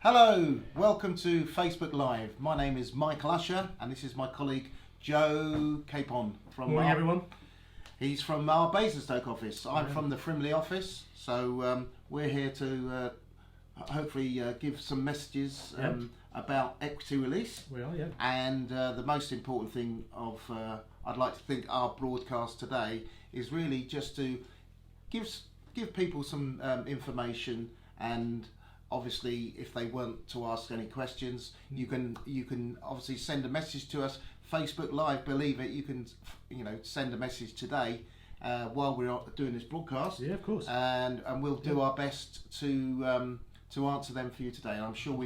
Hello, welcome to Facebook Live. My name is Michael Usher and this is my colleague Joe Capon from Morning, everyone. He's from our Basingstoke office. I'm from the Frimley office, so we're here to hopefully give some messages about equity release. We are, yeah. And the most important thing of I'd like to think our broadcast today is really just to give people some information, and obviously if they want to ask any questions, you can obviously send a message to us. Facebook Live, believe it, you can send a message today while we're doing this broadcast. Yeah, of course. And we'll do our best to answer them for you today. And I'm sure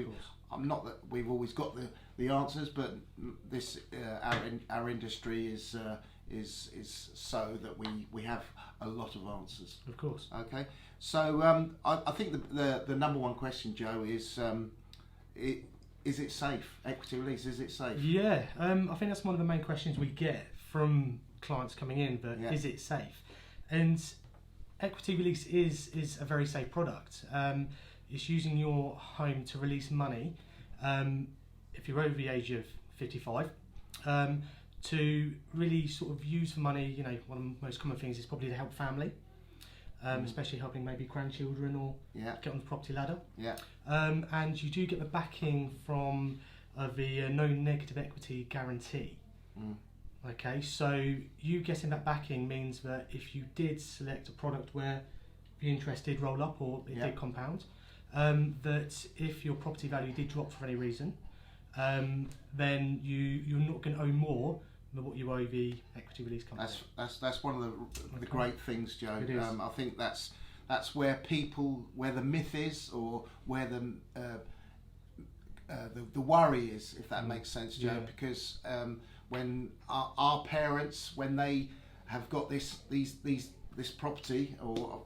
I'm not that we've always got the answers, but this our industry is so that we have a lot of answers. Of course. Okay. So I think the number one question, Joe, is it safe? Equity release, is it safe? Yeah, I think that's one of the main questions we get from clients coming in, but is it safe? And equity release is a very safe product. It's using your home to release money, if you're over the age of 55, to really sort of use the money. One of the most common things is probably to help family. Especially helping maybe grandchildren or get on the property ladder. Yeah. And you do get the backing from the no negative equity guarantee. Okay, so you getting that backing means that if you did select a product where the interest did roll up or it did compound, that if your property value did drop for any reason, then you're not going to owe more than what you owe the equity release company. That's one of the great things, Joe. I think that's where the myth is, or where the worry is, if that makes sense, Joe. Because when our parents, when they have got this property, or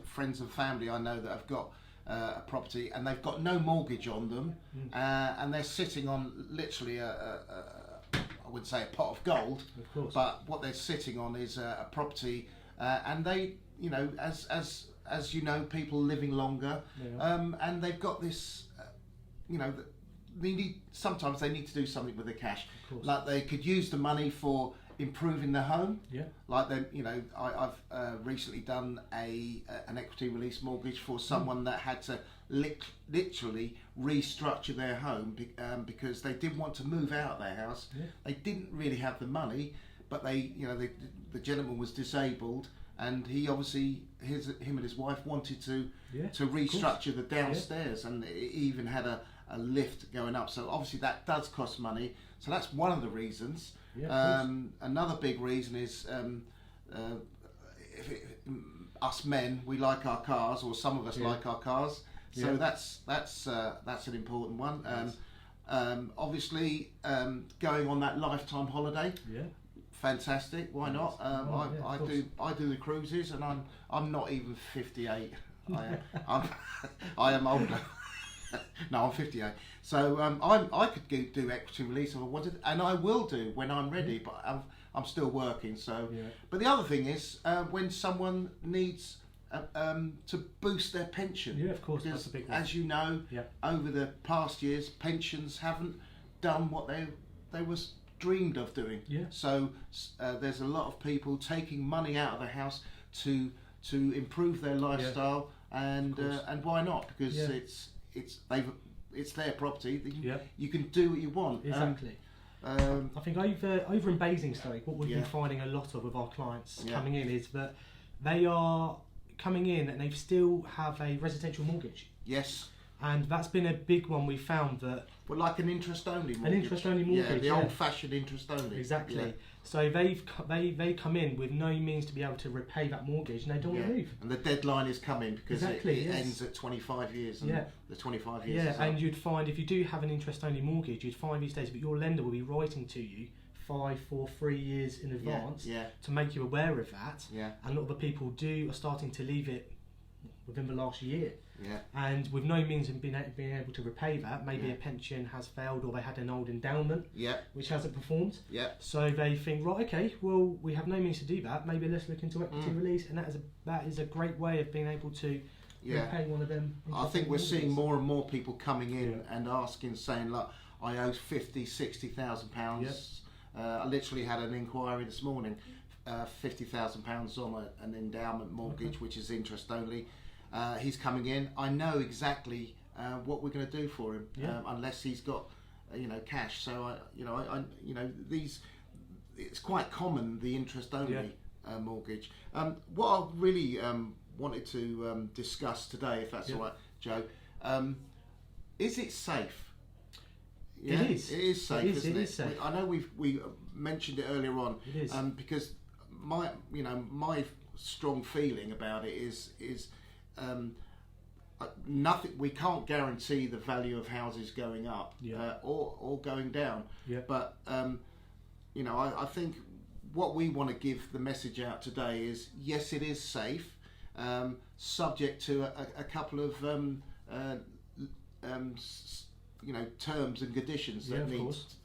friends and family I know that have got a property and they've got no mortgage on them, and they're sitting on literally I would say a pot of gold, of course, but what they're sitting on is a property, and they, as people living longer, and they've got this, sometimes they need to do something with the cash. Like they could use the money for improving their home. Yeah. Like I've recently done an equity release mortgage for someone that had to literally restructure their home because they didn't want to move out of their house. They didn't really have the money, but the gentleman was disabled, and he obviously him and his wife wanted to restructure the downstairs, and it even had a lift going up. So obviously that does cost money. So that's one of the reasons. Another big reason is us men, we like our cars, or some of us like our cars. So that's an important one. Obviously, going on that lifetime holiday. Fantastic. Why not? I do the cruises, and I'm not even 58. I am older. No, I'm 58. So I could do equity release if I wanted, and I will do when I'm ready. But I'm still working. So, but the other thing is when someone needs to boost their pension. Yeah, of course, that's a big one. As you know, over the past years, pensions haven't done what they was dreamed of doing. So there's a lot of people taking money out of the house to improve their lifestyle, and why not? Because it's their property. You can do what you want. Exactly. I think over in Basingstoke, what we've been finding a lot of with our clients coming in is that they are coming in and they still have a residential mortgage. Yes. And that's been a big one. We found that. Well, like an interest-only mortgage. An interest-only mortgage. Yeah, the old-fashioned interest-only. Exactly. Yeah. So they come in with no means to be able to repay that mortgage, and they don't want to move. And the deadline is coming because it ends at 25 years. And the 25 years. Yeah, and you'd find if you do have an interest-only mortgage, you'd find these days, but your lender will be writing to you 5, 4, 3 years in advance to make you aware of that. Yeah. And a lot of the people are starting to leave it within the last year. Yeah. And with no means of being able to repay that, maybe a pension has failed, or they had an old endowment which hasn't performed. Yeah. So they think, right, okay, well, we have no means to do that. Maybe let's look into equity release, and that is a great way of being able to repay one of them. I think we're seeing more and more people coming in and asking, saying, look, I owe £50,000-60,000. I literally had an inquiry this morning, £50,000 on an endowment mortgage, which is interest only. He's coming in. I know exactly what we're going to do for him, unless he's got cash. So these, it's quite common, the interest only mortgage. What I really wanted to discuss today, if that's all right, Joe, is it safe? Yeah, it is safe, isn't it? It is safe. I know we mentioned it earlier on. It is. Because my strong feeling about it is nothing. We can't guarantee the value of houses going up or going down. Yeah. But I think what we want to give the message out today is, yes, it is safe, subject to a couple of terms and conditions that needs.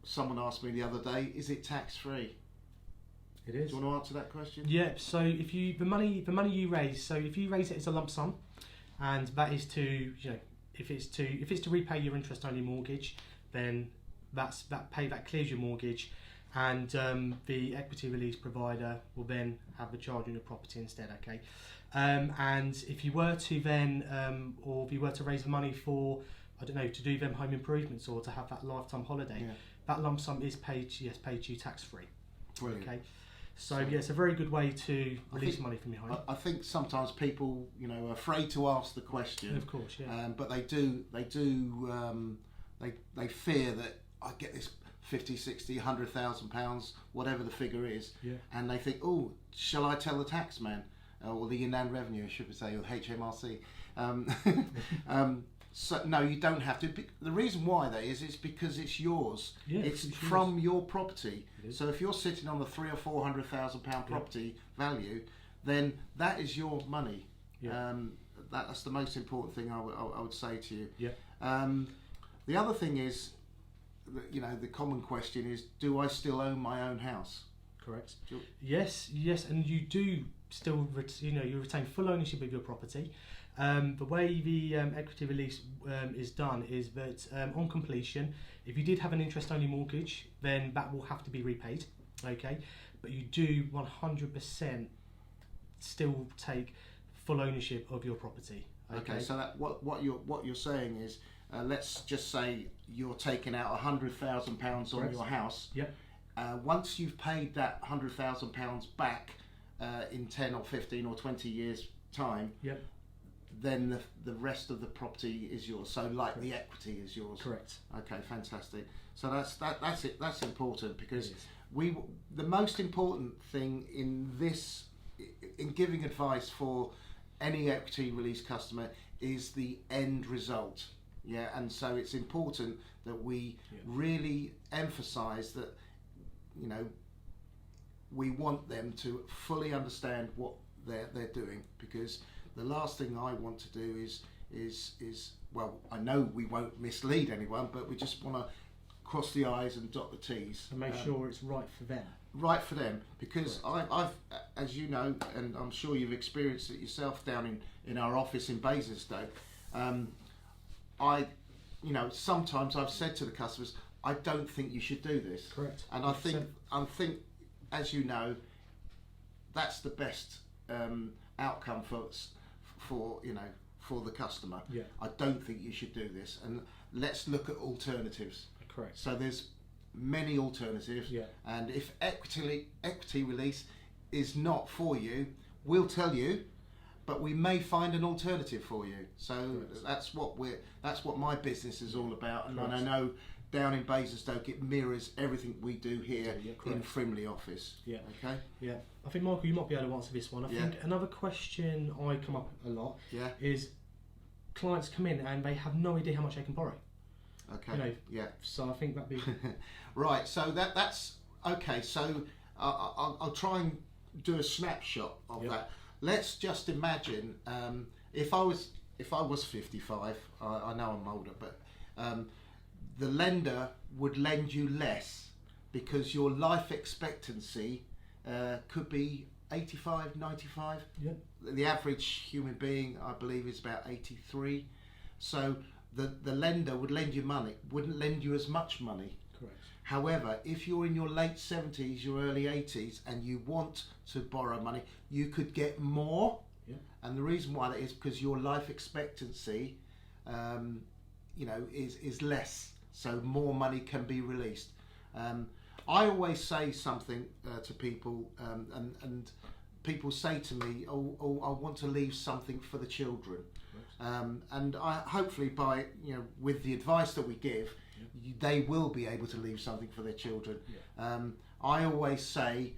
Someone asked me the other day, is it tax free? It is. Do you want to answer that question? Yeah. So if you the money you raise, so if you raise it as a lump sum, and that is to if it's to repay your interest only mortgage, then that clears your mortgage, and the equity release provider will then have a charge on your property instead. Okay. And if you were to then, or if you were to raise the money for, I don't know, to do them home improvements or to have that lifetime holiday, that lump sum is paid to you tax free. Brilliant. Okay. So it's a very good way to release money from your home. I think sometimes people, are afraid to ask the question. Of course, yeah. But they fear that I get this 50, 60, £100,000, whatever the figure is, and they think, oh, shall I tell the tax man? Or the Inland Revenue, I should say, or HMRC. So no, you don't have to. The reason why that is, it's because it's yours. Yeah, it's from your property. So if you're sitting on the £300,000 or £400,000 property value, then that is your money. Yeah. That's the most important thing I would say to you. Yeah. The other thing is, the common question is, do I still own my own house? Correct. Yes, and you do still, you retain full ownership of your property. The way the equity release is done is that on completion, if you did have an interest-only mortgage, then that will have to be repaid. Okay, but you do 100% still take full ownership of your property. Okay, so that what you're saying is, let's just say you're taking out £100,000 on your house. Yep. Once you've paid that £100,000 back in 10 or 15 or 20 years time, then the rest of the property is yours. So the equity is yours. Correct. Okay, fantastic. So that's it. That's important, because the most important thing in giving advice for any equity release customer is the end result. Yeah, and so it's important that we really emphasise that we want them to fully understand what they're doing, because the last thing I want to do is well, I know we won't mislead anyone, but we just want to cross the I's and dot the T's and make sure it's right for them. Right for them, because I've, as you know, and I'm sure you've experienced it yourself down in our office in Basingstoke. Sometimes I've said to the customers, I don't think you should do this. Correct. And I think, as you know, that's the best outcome for the customer. Yeah. I don't think you should do this, and let's look at alternatives. Correct. So there's many alternatives. Yeah. And if equity release is not for you, we'll tell you, but we may find an alternative for you. So that's what my business is all about, and I know down in Basingstoke it mirrors everything we do here in Frimley office. Yeah. Okay. Yeah. I think, Michael, you might be able to answer this one. I think another question I come up a lot is clients come in and they have no idea how much they can borrow. Okay. So I think that'd be right. So that's okay. So I'll try and do a snapshot of that. Let's just imagine if I was 55. I know I'm older, but the lender would lend you less because your life expectancy could be 85, 95. Yeah. the average human being, I believe, is about 83. So the lender would lend you money, wouldn't lend you as much money. Correct. However, if you're in your late 70s, your early 80s, and you want to borrow money, you could get more. Yeah. And the reason why that is because your life expectancy, is less, so more money can be released. I always say something to people, and people say to me, "Oh, I want to leave something for the children." And I hopefully with the advice that we give, they will be able to leave something for their children. I always say,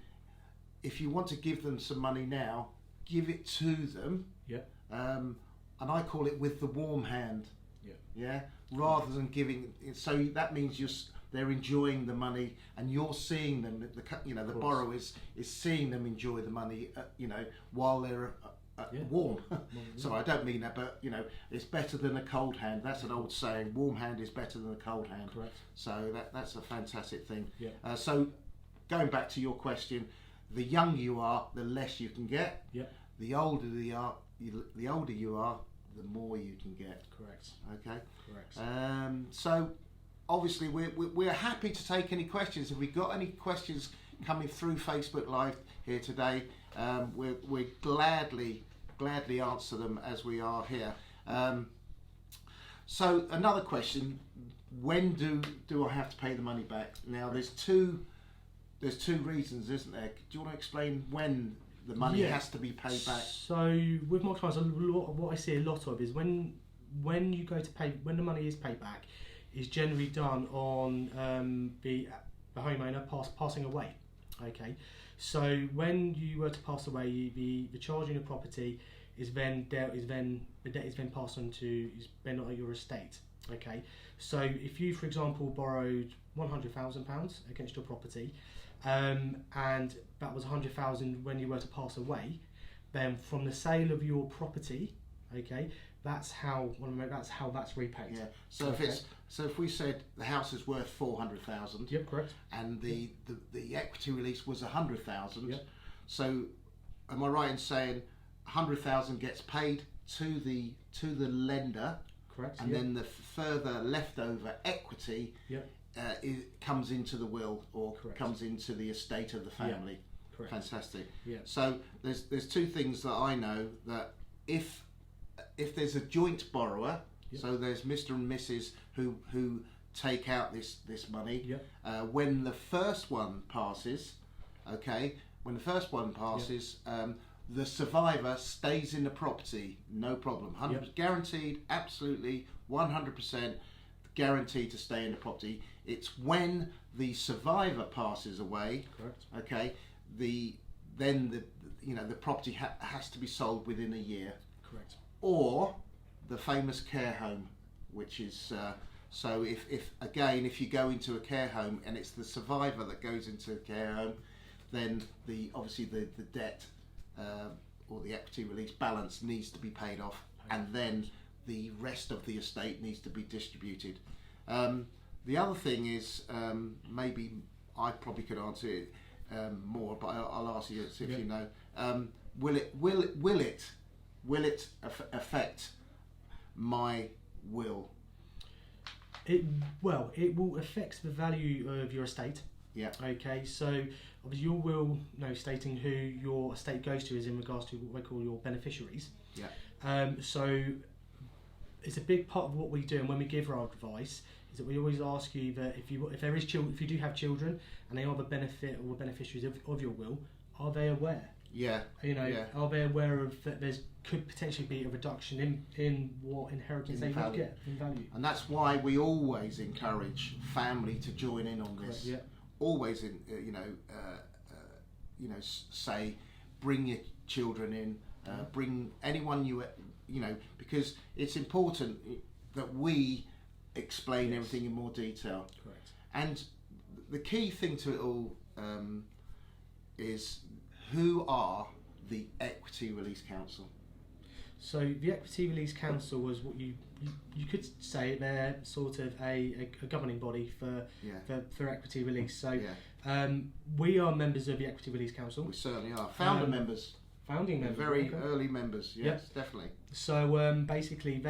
if you want to give them some money now, give it to them. And I call it with the warm hand. Rather than giving. So that means they're enjoying the money, and you're seeing them. The borrower is seeing them enjoy the money. While they're warm. So I don't mean that, but it's better than a cold hand. That's an old saying. Warm hand is better than a cold hand. Correct. So that's a fantastic thing. So going back to your question, the younger you are, the less you can get. The older you are, the more you can get. Correct. Okay. Correct. So obviously we're happy to take any questions. If we've got any questions coming through Facebook Live here today, we're gladly answer them as we are here. So another question: when do I have to pay the money back? Now there's two reasons, isn't there? Do you want to explain when the money has to be paid back? So with my clients, what I see a lot of is when you go to pay, when the money is paid back, is generally done on the homeowner passing away. Okay, so when you were to pass away, the charge on your property is then the debt is then passed on to your estate. Okay, so if you, for example, borrowed £100,000 against your property, and that was £100,000 when you were to pass away, then from the sale of your property, okay, that's how that's repaid. So if we said the house is worth 400,000. Yep, correct. And the equity release was 100,000. Yep. So am I right in saying 100,000 gets paid to the lender? Correct. And then the further leftover equity comes into the will, or comes into the estate of the family. Correct. Fantastic. Yeah. So there's two things that I know, that if there's a joint borrower, so there's Mr. and Mrs. who take out this money, when the first one passes, the survivor stays in the property, no problem, 100% guaranteed, absolutely 100% guaranteed to stay in the property. It's when the survivor passes away, the property has to be sold within a year. Correct. Or the famous care home, which is so if you go into a care home and it's the survivor that goes into a care home, then obviously the debt or the equity release balance needs to be paid off, and then the rest of the estate needs to be distributed. The other thing is, maybe I probably could answer it more, but I'll ask you if you know. Will it affect my will? It will affect the value of your estate. Okay, so obviously your will, stating who your estate goes to is in regards to what we call your beneficiaries. So it's a big part of what we do, and when we give our advice, is that we always ask you that if you do have children and they are the benefit or beneficiaries of your will, are they aware? Are they aware of that there could potentially be a reduction in what inheritance they would get in value? And that's why we always encourage family to join in on this. Always say, bring your children in, bring anyone because it's important that we explain everything in more detail. Correct. And the key thing to it all is, who are the Equity Release Council? So the Equity Release Council was what you could say they're sort of a governing body for equity release. So we are members of the Equity Release Council. We certainly are. Founder members. Founding members. Very early members, yes, definitely. So basically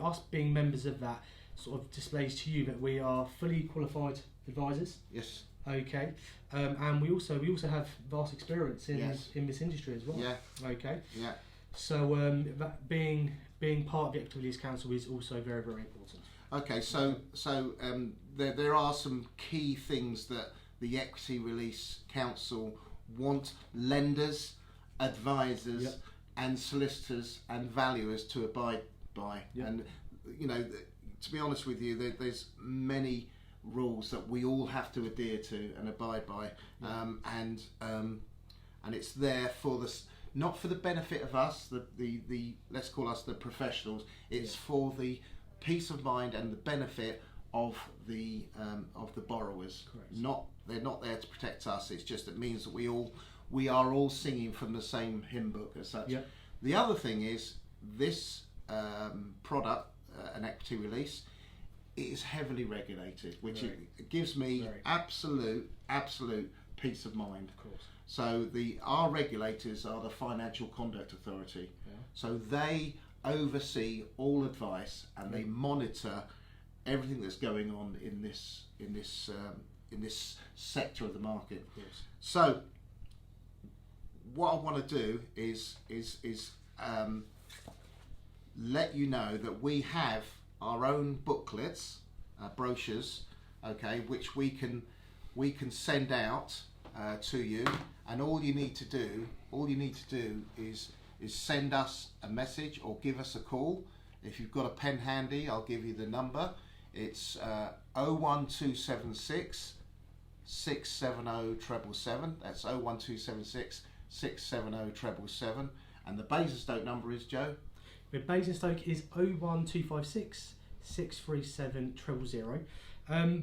us being members of that sort of displays to you that we are fully qualified advisors. Yes. Okay. And we also have vast experience in this industry as well. Yeah. Okay. Yeah. So that being part of the Equity Release Council is also very, very important. Okay, so there are some key things that the Equity Release Council want lenders, advisors, and solicitors and valuers to abide by. And to be honest with you, there's many rules that we all have to adhere to and abide by, and it's there for this. Not for the benefit of us, the let's call us the professionals. It's for the peace of mind and the benefit of the borrowers. Correct. They're not there to protect us. It's just it means that we are all singing from the same hymn book as such. Yep. The other thing is this product, an equity release, it is heavily regulated, which it gives me absolute peace of mind. Of course. So our regulators are the Financial Conduct Authority. Yeah. So they oversee all advice and they monitor everything that's going on in this sector of the market. Of course. So what I want to do is let you know that we have our own booklets, brochures, okay, which we can send out to you, and all you need to do is send us a message or give us a call. If you've got a pen handy, I'll give you the number. It's 01276 670 777. That's 01276 670 777. And the Basingstoke number is, Joe? The Basingstoke is 01256 637 000.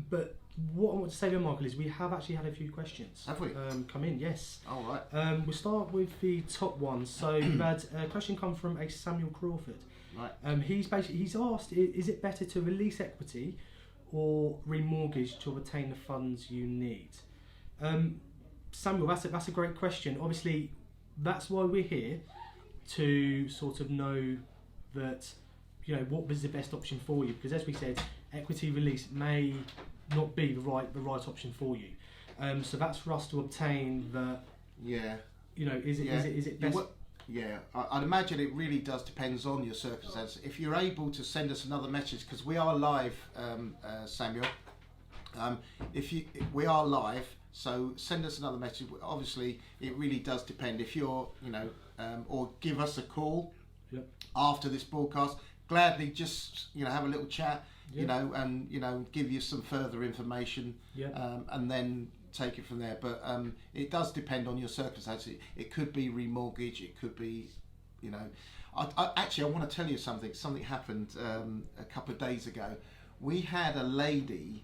But what I want to say to Michael is we have actually had a few questions. Have we? Come in, yes. All right. We'll start with the top one. So we've had a question come from a Samuel Crawford. Right. He's asked, is it better to release equity or remortgage to obtain the funds you need? Samuel, that's a great question. Obviously, that's why we're here, to sort of know that, what was the best option for you, because as we said, equity release may not be the right option for you. So that's for us to obtain the. Yeah. Is it best? Yeah, I'd imagine it really does depends on your circumstances. If you're able to send us another message, because we are live, Samuel. We are live, so send us another message. Obviously, it really does depend. If you're, or give us a call after this broadcast. Gladly, just have a little chat, and give you some further information, and then take it from there. But it does depend on your circumstances. It could be remortgage. It could be, Actually, I want to tell you something. Something happened a couple of days ago. We had a lady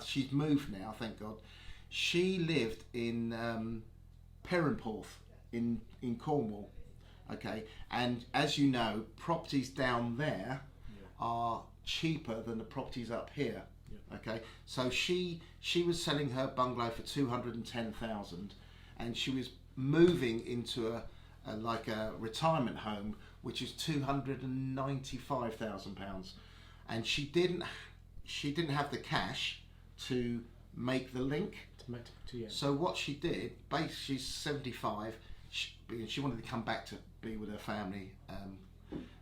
she's moved now, thank God. She lived in Perranporth in Cornwall. Okay, and as you know, properties down there are cheaper than the properties up here. Okay, so she was selling her bungalow for 210,000, and she was moving into a retirement home, which is £295,000, and she didn't have the cash to make the link. So what she did, she's 75. She wanted to come back to be with her family.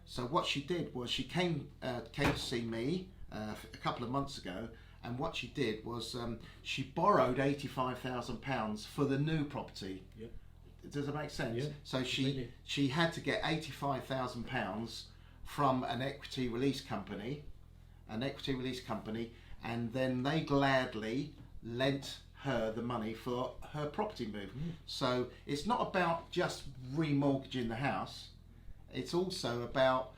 So what she did was she came to see me a couple of months ago, and what she did was she borrowed £85,000 for the new property. Yep. Does that make sense? Yeah, so she had to get £85,000 from an equity release company, and then they gladly lent her the money for her property move. So it's not about just remortgaging the house, it's also about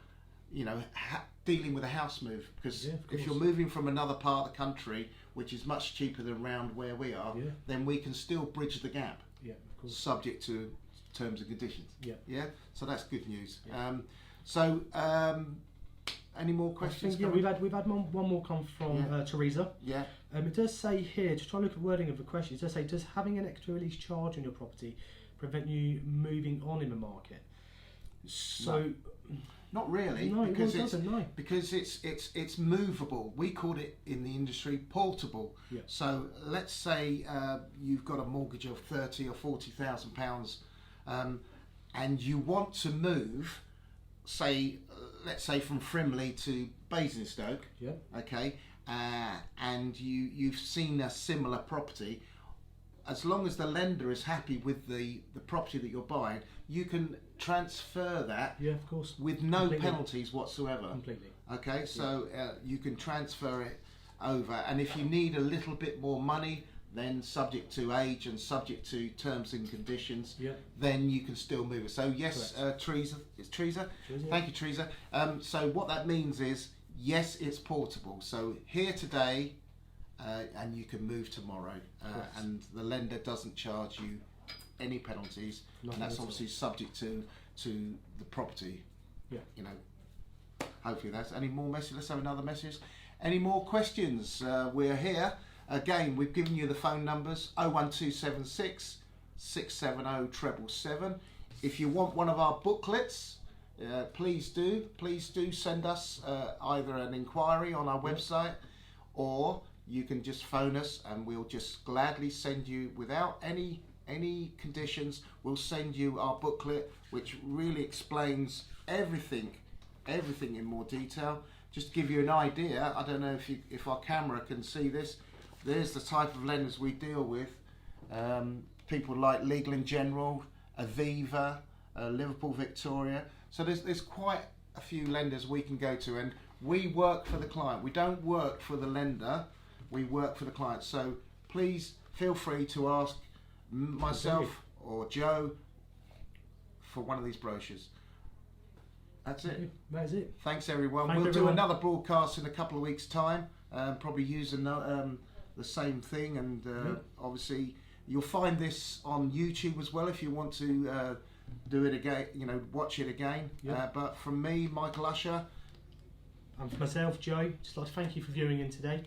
dealing with a house move, because if you're moving from another part of the country which is much cheaper than around where we are, then we can still bridge the gap, subject to terms and conditions. So that's good news. Any more questions? We've had one more come from Teresa. Yeah. It does say here, just trying to look at the wording of the question, it does say, does having an equity release charge on your property prevent you moving on in the market? So, no. Not really, no, because because it's movable. We call it in the industry portable. Yeah. So let's say you've got a mortgage of £30,000 or £40,000, and you want to move, let's say from Frimley to Basingstoke. Yeah. Okay, and you've seen a similar property. As long as the lender is happy with the property that you're buying, you can transfer that. Yeah, of course. With no penalties whatsoever. Completely. Okay, so you can transfer it over, and if you need a little bit more money, then subject to age and subject to terms and conditions, then you can still move it. So yes, Teresa, it's Teresa. Thank you, Teresa. So what that means is, yes, it's portable. So here today, and you can move tomorrow, and the lender doesn't charge you any penalties, and that's obviously subject to the property. Yeah. You know. Hopefully that's any more messages. Let's have another message. Any more questions? We're here. Again, we've given you the phone numbers 01276 670 777. If you want one of our booklets, please do send us either an inquiry on our website, or you can just phone us and we'll just gladly send you, without any conditions, we'll send you our booklet, which really explains everything in more detail. Just to give you an idea, I don't know if our camera can see this. There's the type of lenders we deal with. People like Legal & General, Aviva, Liverpool Victoria. So there's quite a few lenders we can go to, and we work for the client. We don't work for the lender, we work for the client. So please feel free to ask myself or Joe for one of these brochures. That's it. That is it. Thanks everyone. We'll do another broadcast in a couple of weeks' time, probably using the same thing, and obviously you'll find this on YouTube as well if you want to do it again, watch it again. But from me, Michael Usher, and for myself, Joe, just like to thank you for viewing in today.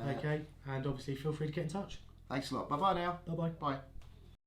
Okay, and obviously feel free to get in touch. Thanks a lot. Bye bye now. Bye bye. Bye.